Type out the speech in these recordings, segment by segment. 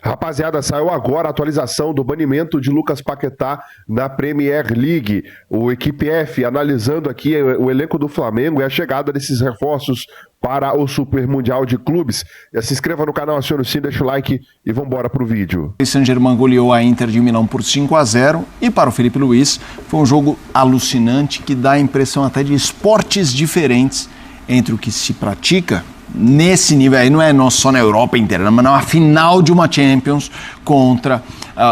Rapaziada, saiu agora a atualização do banimento de Lucas Paquetá na Premier League. O Equipe F analisando aqui o elenco do Flamengo e a chegada desses reforços para o Super Mundial de Clubes. Se inscreva no canal, acione o sininho, deixa o like e vambora pro vídeo. O Saint-Germain goleou a Inter de Milão por 5-0 e para o Felipe Luiz foi um jogo alucinante que dá a impressão até de esportes diferentes entre o que se pratica nesse nível aí, não é só na Europa inteira, mas na final de uma Champions contra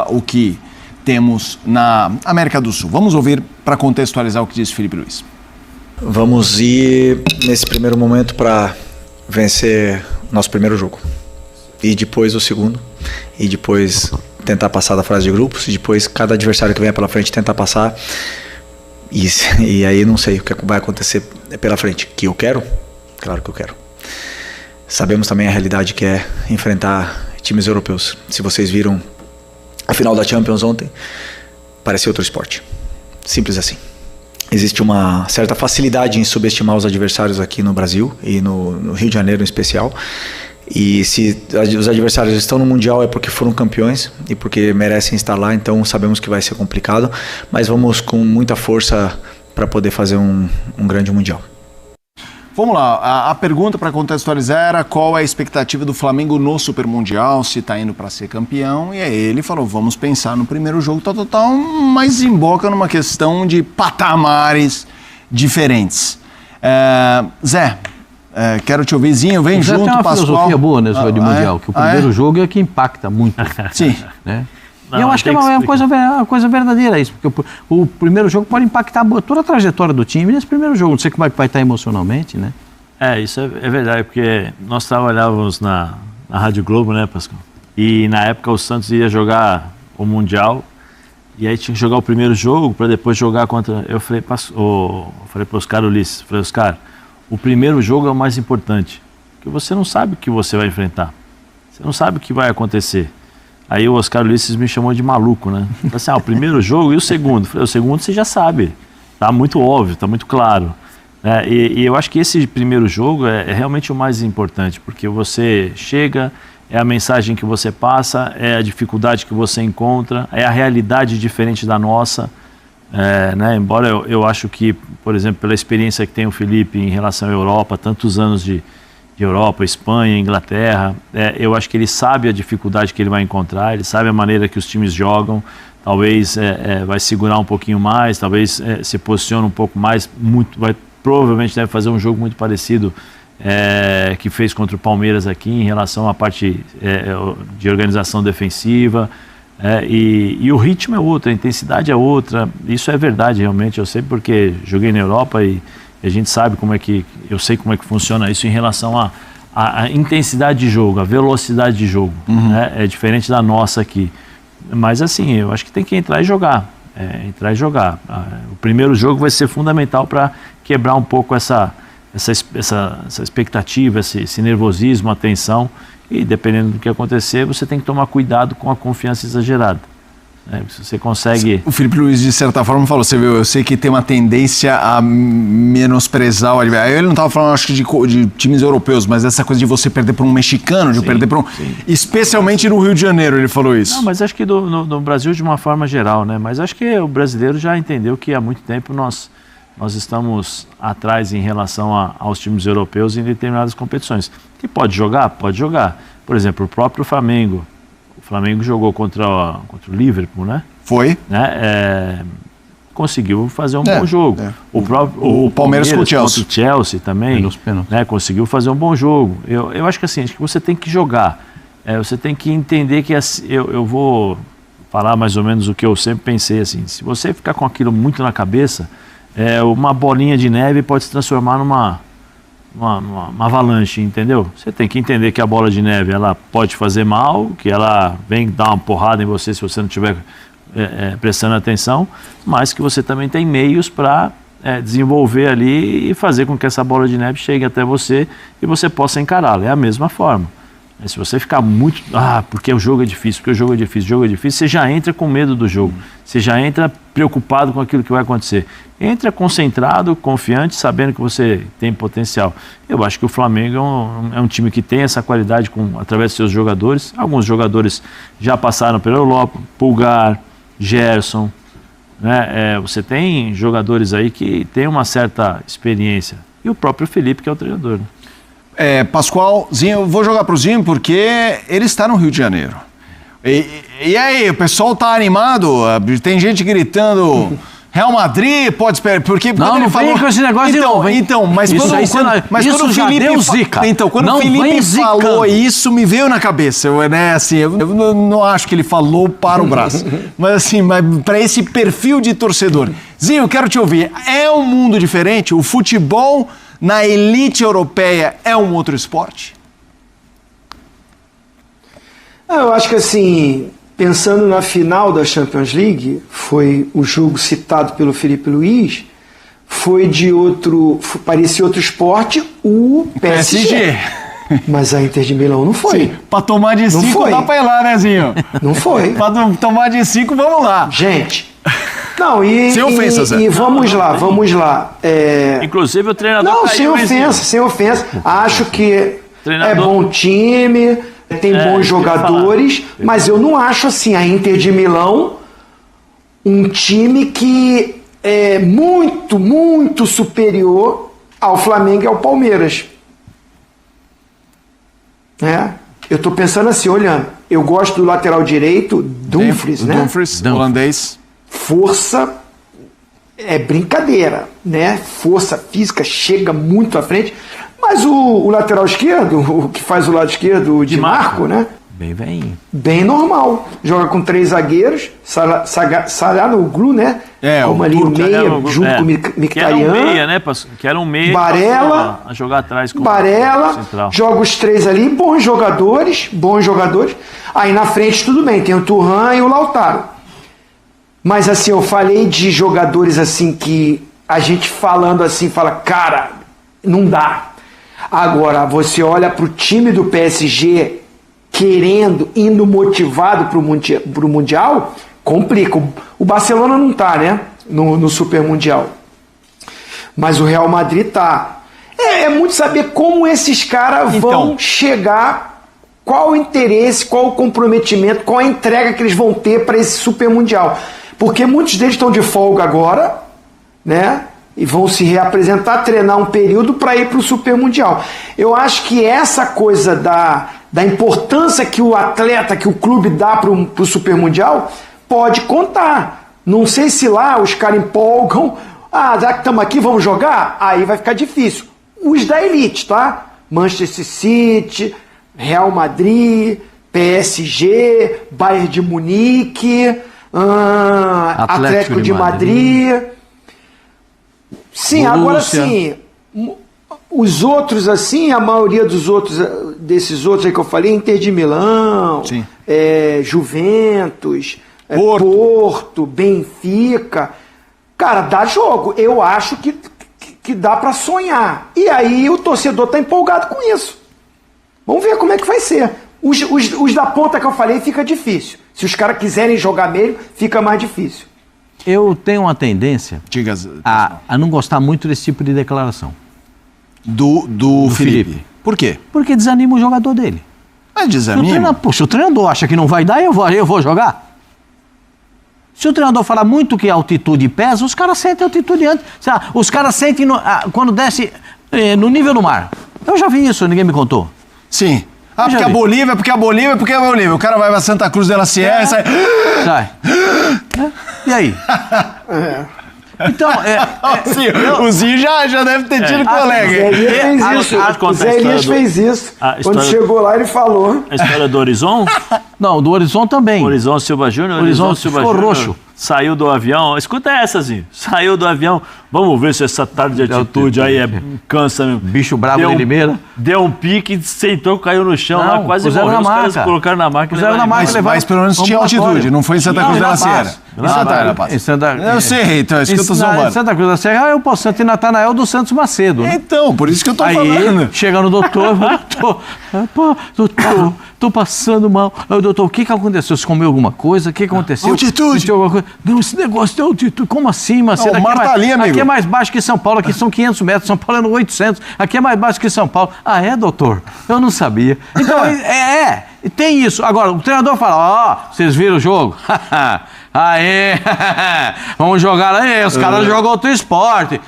o que temos na América do Sul. Vamos ouvir para contextualizar o que disse Felipe Luiz. Vamos ir nesse primeiro momento para vencer nosso primeiro jogo e depois o segundo e depois tentar passar da fase de grupos e depois cada adversário que venha pela frente tentar passar e aí não sei o que vai acontecer pela frente. Que eu quero? Claro que eu quero. Sabemos também a realidade que é enfrentar times europeus. Se vocês viram a final da Champions ontem, parecia outro esporte. Simples assim. Existe uma certa facilidade em subestimar os adversários aqui no Brasil e no Rio de Janeiro em especial. E se os adversários estão no Mundial é porque foram campeões e porque merecem estar lá, então sabemos que vai ser complicado, mas vamos com muita força para poder fazer um grande Mundial. Vamos lá, a pergunta para contextualizar era qual é a expectativa do Flamengo no Super Mundial, se está indo para ser campeão, e aí ele falou, vamos pensar no primeiro jogo, mas desemboca numa questão de patamares diferentes. Zé, quero te ouvir, Zinho, vem junto, Pascoal. Tem uma filosofia boa nesse de Mundial, que o primeiro jogo é que impacta muito. Sim. Né? Não, eu acho que é uma coisa verdadeira isso, porque o primeiro jogo pode impactar toda a trajetória do time nesse primeiro jogo. Não sei como é que vai estar emocionalmente, né? Isso é verdade, porque nós trabalhávamos na Rádio Globo, né, Pascoal? E na época o Santos ia jogar o Mundial, e aí tinha que jogar o primeiro jogo para depois jogar contra... Eu falei para o Oscar Ulisses, Oscar, o primeiro jogo é o mais importante, porque você não sabe o que você vai enfrentar, você não sabe o que vai acontecer. Aí o Oscar Ulisses me chamou de maluco, né? Falei assim, o primeiro jogo e o segundo. Falei, o segundo você já sabe, tá muito óbvio, tá muito claro. E eu acho que esse primeiro jogo é realmente o mais importante, porque você chega, é a mensagem que você passa, é a dificuldade que você encontra, é a realidade diferente da nossa. Né? Embora eu acho que, por exemplo, pela experiência que tem o Felipe em relação à Europa, tantos anos de Europa, Espanha, Inglaterra, eu acho que ele sabe a dificuldade que ele vai encontrar, ele sabe a maneira que os times jogam, talvez vai segurar um pouquinho mais, talvez se posicione um pouco mais, provavelmente deve fazer um jogo muito parecido que fez contra o Palmeiras aqui em relação à parte de organização defensiva, e o ritmo é outro, a intensidade é outra, isso é verdade realmente, eu sei porque joguei na Europa e a gente sabe eu sei como é que funciona isso em relação à intensidade de jogo, a velocidade de jogo, né? É diferente da nossa aqui. Mas assim, eu acho que tem que entrar e jogar. O primeiro jogo vai ser fundamental para quebrar um pouco essa expectativa, esse nervosismo, a tensão. E dependendo do que acontecer, você tem que tomar cuidado com a confiança exagerada. Se você consegue... O Felipe Luiz, de certa forma, falou, você viu, eu sei que tem uma tendência a menosprezar o adversário. Ele não estava falando, acho que, de times europeus, mas essa coisa de você perder para um mexicano, de perder para um... Sim. Especialmente no Rio de Janeiro, ele falou isso. Não, mas acho que no Brasil de uma forma geral, né? Mas acho que o brasileiro já entendeu que há muito tempo nós estamos atrás em relação aos times europeus em determinadas competições. Que pode jogar? Pode jogar. Por exemplo, o próprio Flamengo. O Flamengo jogou contra o Liverpool, né? Foi. Né? Conseguiu fazer um bom jogo. O Palmeiras com o Chelsea. Contra o Chelsea também, né? Conseguiu fazer um bom jogo. Eu acho que assim, acho que você tem que jogar. Você tem que entender que eu vou falar mais ou menos o que eu sempre pensei. Assim, se você ficar com aquilo muito na cabeça, uma bolinha de neve pode se transformar numa avalanche, entendeu? Você tem que entender que a bola de neve ela pode fazer mal, que ela vem dar uma porrada em você se você não estiver prestando atenção, mas que você também tem meios para desenvolver ali e fazer com que essa bola de neve chegue até você e você possa encará-la. É a mesma forma. Se você ficar muito... porque o jogo é difícil, você já entra com medo do jogo. Você já entra preocupado com aquilo que vai acontecer. Entra concentrado, confiante, sabendo que você tem potencial. Eu acho que o Flamengo é um time que tem essa qualidade através dos seus jogadores. Alguns jogadores já passaram pela Europa, Pulgar, Gerson, né? Você tem jogadores aí que têm uma certa experiência. E o próprio Felipe, que é o treinador, né? Pascoal, Zinho, eu vou jogar pro Zinho porque ele está no Rio de Janeiro. E aí, o pessoal tá animado? Tem gente gritando Real Madrid, pode esperar, porque não, ele não falou... com esse negócio de novo, hein? Então, mas isso quando o Felipe... Zica. Então, quando não o Felipe falou isso, me veio na cabeça, né? Assim, eu não acho que ele falou para o braço, mas assim, para esse perfil de torcedor. Zinho, eu quero te ouvir. É um mundo diferente? O futebol na elite europeia é um outro esporte? Eu acho que assim, pensando na final da Champions League, foi o jogo citado pelo Felipe Luiz, parecia outro esporte, o PSG. Mas a Inter de Milão não foi. Sim, pra tomar de 5 dá pra ir lá, né, Zinho? Não foi. Pra tomar de 5, vamos lá. Gente... Não, sem ofensa, Zé. E vamos lá. Inclusive o treinador não, sem ofensa. Acho que treinador... é bom time, tem bons jogadores, mas eu não acho assim a Inter de Milão um time que é muito, muito superior ao Flamengo e ao Palmeiras. Eu tô pensando assim, olhando, eu gosto do lateral direito, Dumfries, né? Dumfries, holandês. Força é brincadeira, né? Força física, chega muito à frente. Mas o lateral esquerdo, o que faz o lado esquerdo, o Di Marco, né? Bem velhinho. Bem normal. Joga com 3 zagueiros, Çalhanoğlu, né? Como ali o meia, junto com o Mkhitaryan. Que era um meia, né? Que era um meia. Barella. A jogar atrás com Barella. Central. Joga os 3 ali, bons jogadores. Aí na frente tudo bem, tem o Thuram e o Lautaro. Mas assim, eu falei de jogadores assim que a gente falando assim, fala, cara, não dá. Agora, você olha pro time do PSG indo motivado pro Mundial, complica. O Barcelona não tá, né? No Super Mundial. Mas o Real Madrid tá. É muito saber como esses caras vão chegar, qual o interesse, qual o comprometimento, qual a entrega que eles vão ter para esse Super Mundial. Porque muitos deles estão de folga agora, né? E vão se reapresentar, treinar um período para ir para o Super Mundial. Eu acho que essa coisa da importância que o atleta, que o clube dá para o Super Mundial, pode contar. Não sei se lá os caras empolgam, já que estamos aqui, vamos jogar? Aí vai ficar difícil. Os da elite, tá? Manchester City, Real Madrid, PSG, Bayern de Munique... Atlético de Madrid. Sim, Borussia. Agora sim, os outros assim, a maioria desses outros aí que eu falei, Inter de Milão, Juventus, Porto, Benfica, cara, dá jogo. Eu acho que dá para sonhar. E aí o torcedor tá empolgado com isso. Vamos ver como é que vai ser. Os da ponta que eu falei fica difícil. Se os caras quiserem jogar meio, fica mais difícil. Eu tenho uma tendência a não gostar muito desse tipo de declaração. Do Felipe. Por quê? Porque desanima o jogador dele. Mas desanima? Se o treinador acha que não vai dar, eu vou jogar. Se o treinador falar muito que a altitude pesa, os caras sentem a altitude antes. Os caras sentem quando desce no nível do mar. Eu já vi isso, ninguém me contou. Sim. Porque a Bolívia. O cara vai pra Santa Cruz de la Sierra e sai. E aí? Então, o Zinho já deve ter tido colega. O Zé Elias fez isso. Quando chegou lá, ele falou. A história do Horizon? Não, do Horizon também. Horizon Silva Júnior. Horizon Silva Júnior roxo. Saiu do avião. Escuta essa, Zinho. Saiu do avião. Vamos ver se essa tarde de atitude aí cansa mesmo. Bicho bravo de Limeira. Deu um pique, sentou, caiu no chão lá, quase puseram morreu. na Os caras maca. colocaram na maca. Puseram na maca. Mas pelo menos tinha altitude, não foi em Santa Cruz da Sierra. Em Santa Cruz. Eu sei, então é isso que eu tô zoando. Em Santa Cruz da Serra é o Paulo Santo e Natanael dos Santos Macedo, né? Então, por isso que eu tô falando. Aí, chega no doutor, doutor, tô passando mal. Doutor, o que aconteceu? Você comeu alguma coisa? O que aconteceu? Altitude. Não, esse negócio de altitude, como assim, Macedo? Não, Marta ali, amigo. Aqui é mais baixo que São Paulo, aqui são 500 metros, São Paulo é no 800, aqui é mais baixo que São Paulo. Ah, é, doutor? Eu não sabia. Então, tem isso. Agora, o treinador fala, vocês viram o jogo? Aê, vamos jogar aí, os caras jogam outro esporte.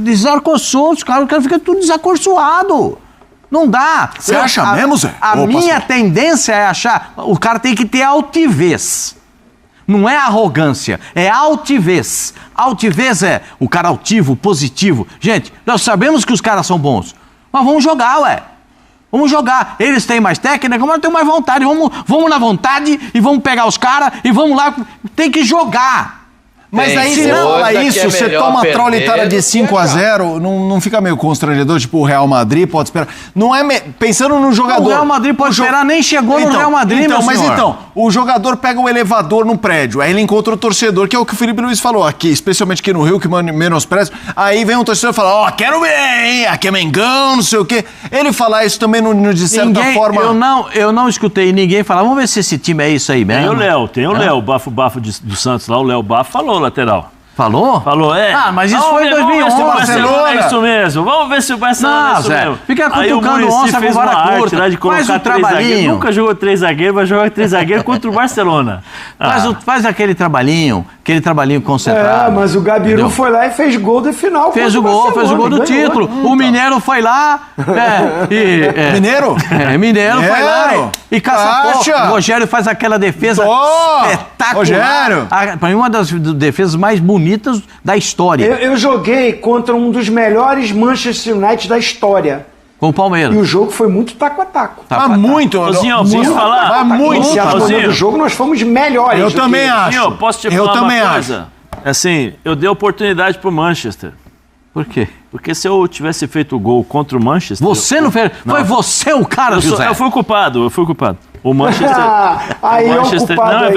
Desarcoçou, os caras ficam tudo desacorçoado. Não dá. Você acha mesmo, Zé? A minha tendência é achar, o cara tem que ter altivez. Não é arrogância, é altivez. Altivez é o cara altivo, positivo. Gente, nós sabemos que os caras são bons, mas vamos jogar, Vamos jogar. Eles têm mais técnica, mas nós temos mais vontade. Vamos na vontade e vamos pegar os caras e vamos lá. Tem que jogar. Mas aí você fala isso, você toma a traulitada de 5-0, não fica meio constrangedor, tipo o Real Madrid pode esperar. Não é pensando no jogador. O Real Madrid pode esperar, nem chegou no Real Madrid, meu senhor. Mas o jogador pega o elevador no prédio, aí ele encontra o torcedor, que é o que o Felipe Luiz falou aqui, especialmente aqui no Rio, que menospreza. Aí vem um torcedor e fala, quero ver, hein, aqui é Mengão, não sei o quê. Ele falar isso também, de certa forma... Eu não escutei ninguém falar, vamos ver se esse time é isso aí mesmo. Tem o Léo, o bafo do Santos lá, o Léo Bafo falou, lateral. Falou? Falou, mas isso foi em 2011. Barcelona é isso mesmo. Vamos ver se o Barcelona é isso mesmo. Fica cutucando onça com vara curta. Lá de faz o trabalhinho. Nunca jogou 3 zagueiros, vai jogar 3 zagueiros contra o Barcelona. Faz aquele trabalhinho concentrado. Mas o Gabiru foi lá e fez gol de final. Fez o gol do título. O Mineiro foi lá. Mineiro? Mineiro foi lá e caçapou. O Rogério faz aquela defesa espetacular. Rogério! Para mim, uma das defesas mais bonitas da história. Eu joguei contra um dos melhores Manchester United da história. Com o Palmeiras. E o jogo foi muito taco a taco. Muito. Ozinho, posso falar? Muito. No jogo nós fomos melhores. Eu também acho. Ozinho, posso te falar uma coisa? Assim, eu dei oportunidade pro Manchester. Por quê? Porque se eu tivesse feito o gol contra o Manchester... Você não fez? Foi você o cara, José. Eu fui culpado. O Manchester... aí o Manchester, não, é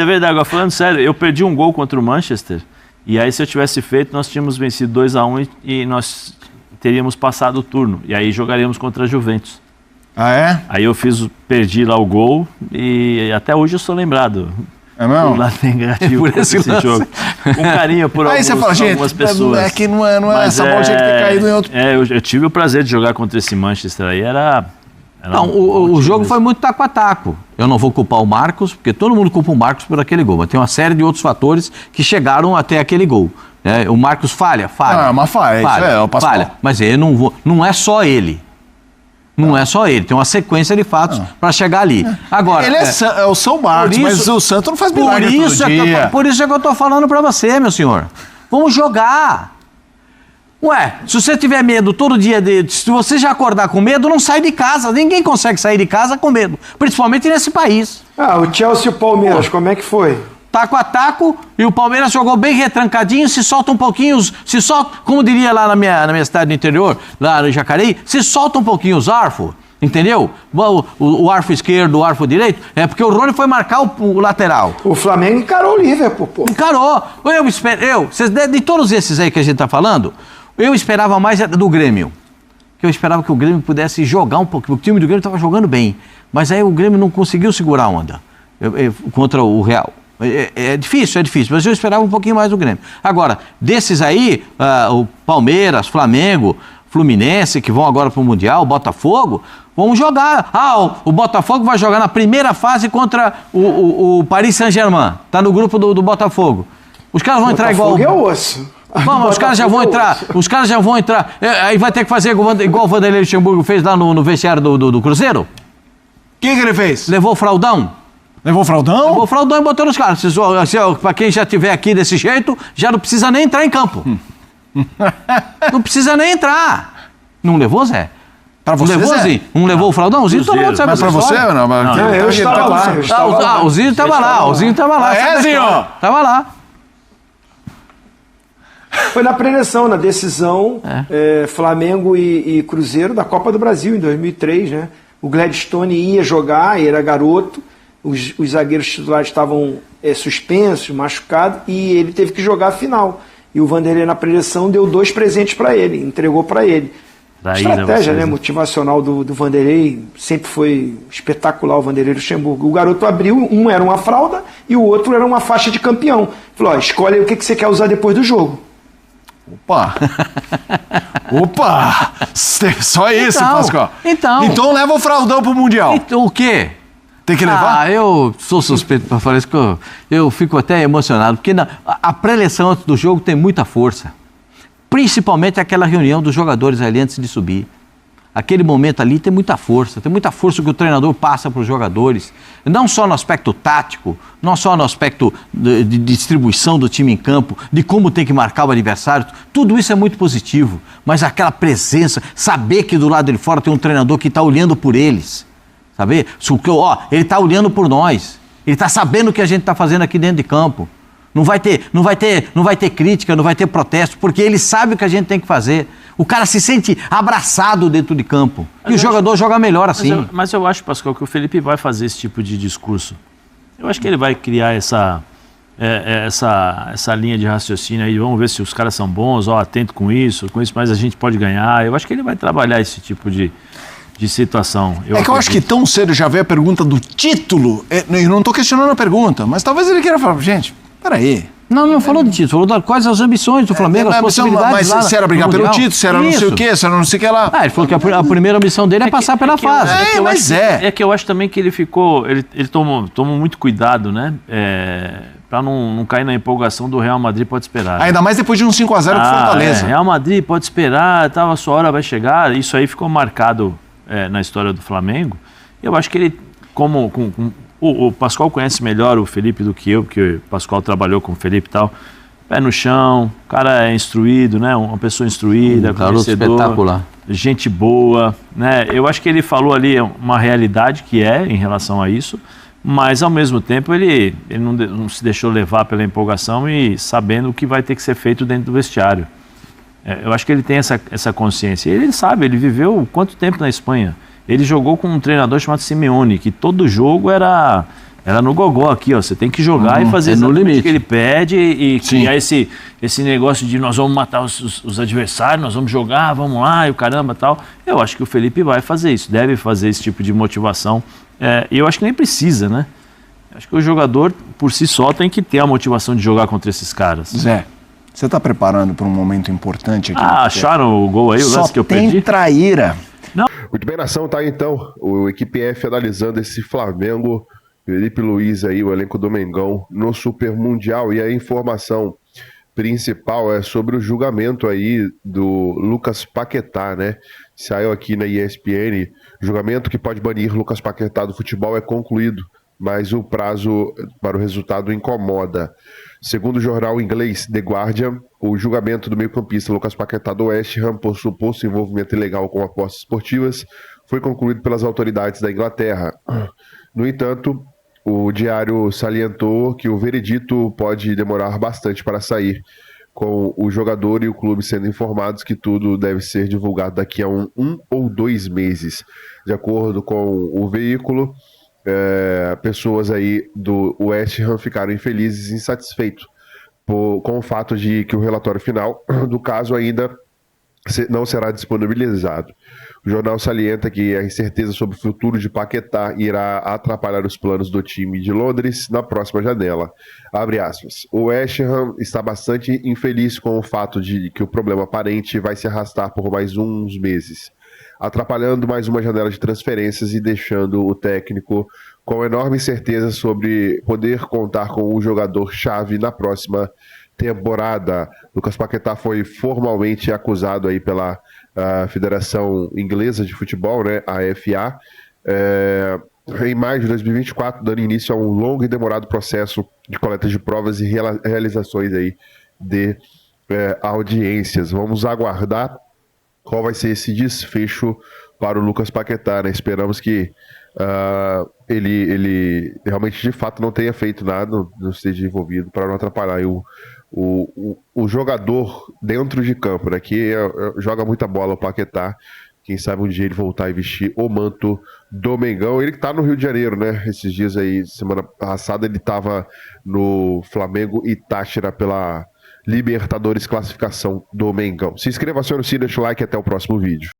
verdade. Agora, falando sério, eu perdi um gol contra o Manchester... E aí, se eu tivesse feito, nós tínhamos vencido 2-1 e nós teríamos passado o turno. E aí jogaríamos contra a Juventus. Ah, é? Aí eu perdi lá o gol e até hoje eu sou lembrado. É mesmo? Do lado negativo por esse jogo. Com carinho por algumas pessoas. É que não é essa bola tinha que ter caído em outro... eu tive o prazer de jogar contra esse Manchester aí, o jogo foi muito taco a taco. Eu não vou culpar o Marcos, porque todo mundo culpa o Marcos por aquele gol, mas tem uma série de outros fatores que chegaram até aquele gol. O Marcos falha. Mas falha. Mas não é só ele. Não é só ele, tem uma sequência de fatos para chegar ali. Agora, ele é o São Marcos, mas o Santos não faz milagre todo dia. Por isso é que eu tô falando para você, meu senhor. Vamos jogar. Se você tiver medo todo dia, se você já acordar com medo, não sai de casa. Ninguém consegue sair de casa com medo, principalmente nesse país. O Chelsea e o Palmeiras, como é que foi? Taco a taco, e o Palmeiras jogou bem retrancadinho, se solta um pouquinho, como diria lá na minha cidade do interior, lá no Jacareí, se solta um pouquinho os arfos, entendeu? O arfo esquerdo, o arfo direito, é porque o Rony foi marcar o lateral. O Flamengo encarou o Liverpool, pô. Encarou. De todos esses aí que a gente tá falando, eu esperava mais do Grêmio. Eu esperava que o Grêmio pudesse jogar um pouco. O time do Grêmio estava jogando bem, mas aí o Grêmio não conseguiu segurar a onda contra o Real. É difícil, mas eu esperava um pouquinho mais do Grêmio. Agora, desses aí, o Palmeiras, Flamengo, Fluminense, que vão agora para o Mundial, Botafogo, vão jogar. O Botafogo vai jogar na primeira fase contra o Paris Saint-Germain. Está no grupo do Botafogo. Os caras vão entrar igual... Botafogo é osso. Vamos, os caras já vão entrar. Aí vai ter que fazer igual o Vanderlei Luxemburgo fez lá no vestiário do Cruzeiro. O que ele fez? Levou o fraldão. Levou o fraldão? Levou o fraldão e botou nos caras. Pra quem já estiver aqui desse jeito, já não precisa nem entrar em campo. Não precisa nem entrar. Não levou, Zé? Pra você, levou, Zé? Zinho? Não levou o fraldãozinho? Todo mundo sabe. Mas pra você ou não? Não, eu estava lá. O Zinho estava lá. O Zinho estava lá. É, Zinho? Tava lá. Foi na preleção, na decisão, Flamengo e Cruzeiro da Copa do Brasil, em 2003, né? O Gladstone ia jogar, era garoto, os zagueiros titulares estavam suspensos, machucados, e ele teve que jogar a final. E o Vanderlei, na preleção, deu 2 presentes para ele, entregou para ele. Estratégia, né, motivacional do Vanderlei, sempre foi espetacular o Vanderlei Luxemburgo. O garoto abriu, um era uma fralda e o outro era uma faixa de campeão. Falou, escolhe aí o que você quer usar depois do jogo. Opa! Opa! Só isso, Então, Pascoal. Então leva o fraldão pro Mundial. Então, o quê? Tem que levar? Eu sou suspeito para falar isso, que eu fico até emocionado, porque a pré-eleição antes do jogo tem muita força. Principalmente aquela reunião dos jogadores ali antes de subir. Aquele momento ali tem muita força que o treinador passa para os jogadores, não só no aspecto tático, não só no aspecto de distribuição do time em campo, de como tem que marcar o adversário, tudo isso é muito positivo, mas aquela presença, saber que do lado de fora tem um treinador que está olhando por eles, saber? Ele está olhando por nós, ele está sabendo o que a gente está fazendo aqui dentro de campo. Não vai ter crítica, não vai ter protesto, porque ele sabe o que a gente tem que fazer. O cara se sente abraçado dentro de campo. E o jogador joga melhor assim. Mas eu acho, Pascoal, que o Felipe vai fazer esse tipo de discurso. Eu acho que ele vai criar essa linha de raciocínio aí. Vamos ver se os caras são bons, atento com isso, mas a gente pode ganhar. Eu acho que ele vai trabalhar esse tipo de situação. Eu acho que tão cedo já veio a pergunta do título. Eu não estou questionando a pergunta, mas talvez ele queira falar, gente, peraí. Não falou de título, falou quais as ambições do Flamengo, as possibilidades. Mas se era brigar pelo título, se era não sei o quê, se era não sei o que lá. Ele falou que a primeira missão dele é passar pela fase. É que eu acho também que ele tomou muito cuidado, né? Para não cair na empolgação do Real Madrid pode esperar. Ainda mais depois de um 5-0 com Fortaleza. Real Madrid pode esperar, a sua hora vai chegar. Isso aí ficou marcado na história do Flamengo. Eu acho que ele, o Pascoal conhece melhor o Felipe do que eu, porque o Pascoal trabalhou com o Felipe e tal. Pé no chão, o cara é instruído, né? Uma pessoa instruída, conhecedor, espetacular, gente boa, né? Eu acho que ele falou ali uma realidade que em relação a isso, mas ao mesmo tempo ele não se deixou levar pela empolgação e sabendo o que vai ter que ser feito dentro do vestiário. Eu acho que ele tem essa consciência. Ele sabe, ele viveu quanto tempo na Espanha? Ele jogou com um treinador chamado Simeone, que todo jogo era no gogó aqui, ó. Você tem que jogar e fazer exatamente o que ele pede e criar esse negócio de nós vamos matar os adversários, nós vamos jogar, vamos lá, e o caramba tal. Eu acho que o Felipe vai fazer isso, deve fazer esse tipo de motivação. E eu acho que nem precisa, né? Acho que o jogador, por si só, tem que ter a motivação de jogar contra esses caras. Zé, você está preparando para um momento importante aqui? Acharam o gol aí, o lance que eu perdi? Só tem traíra. Muito bem, nação, tá aí então o Equipe F analisando esse Flamengo, Felipe Luiz aí, o elenco do Mengão no Super Mundial, e a informação principal é sobre o julgamento aí do Lucas Paquetá, né? Saiu aqui na ESPN, julgamento que pode banir Lucas Paquetá do futebol é concluído, mas o prazo para o resultado incomoda. Segundo o jornal inglês The Guardian, o julgamento do meio-campista Lucas Paquetá do West Ham por suposto envolvimento ilegal com apostas esportivas foi concluído pelas autoridades da Inglaterra. No entanto, o diário salientou que o veredito pode demorar bastante para sair, com o jogador e o clube sendo informados que tudo deve ser divulgado daqui a um ou 2 meses. De acordo com o veículo, pessoas aí do West Ham ficaram infelizes e insatisfeitos com o fato de que o relatório final do caso ainda não será disponibilizado. O jornal salienta que a incerteza sobre o futuro de Paquetá irá atrapalhar os planos do time de Londres na próxima janela. Abre aspas. O West Ham está bastante infeliz com o fato de que o problema aparente vai se arrastar por mais uns meses, atrapalhando mais uma janela de transferências e deixando o técnico com enorme incerteza sobre poder contar com o jogador-chave na próxima temporada. Lucas Paquetá foi formalmente acusado aí pela Federação Inglesa de Futebol, né, a FA, em maio de 2024, dando início a um longo e demorado processo de coleta de provas e realizações aí de audiências. Vamos aguardar qual vai ser esse desfecho para o Lucas Paquetá, né? Esperamos que ele realmente, de fato, não tenha feito nada, não esteja envolvido, para não atrapalhar aí o o jogador dentro de campo, né? Que joga muita bola, o Paquetá. Quem sabe um dia ele voltar e vestir o manto do Mengão. Ele que tá no Rio de Janeiro, né? Esses dias aí, semana passada, ele tava no Flamengo e Táchira pela Libertadores classificação do Mengão. Se inscreva, acione o sininho, deixa o like e até o próximo vídeo.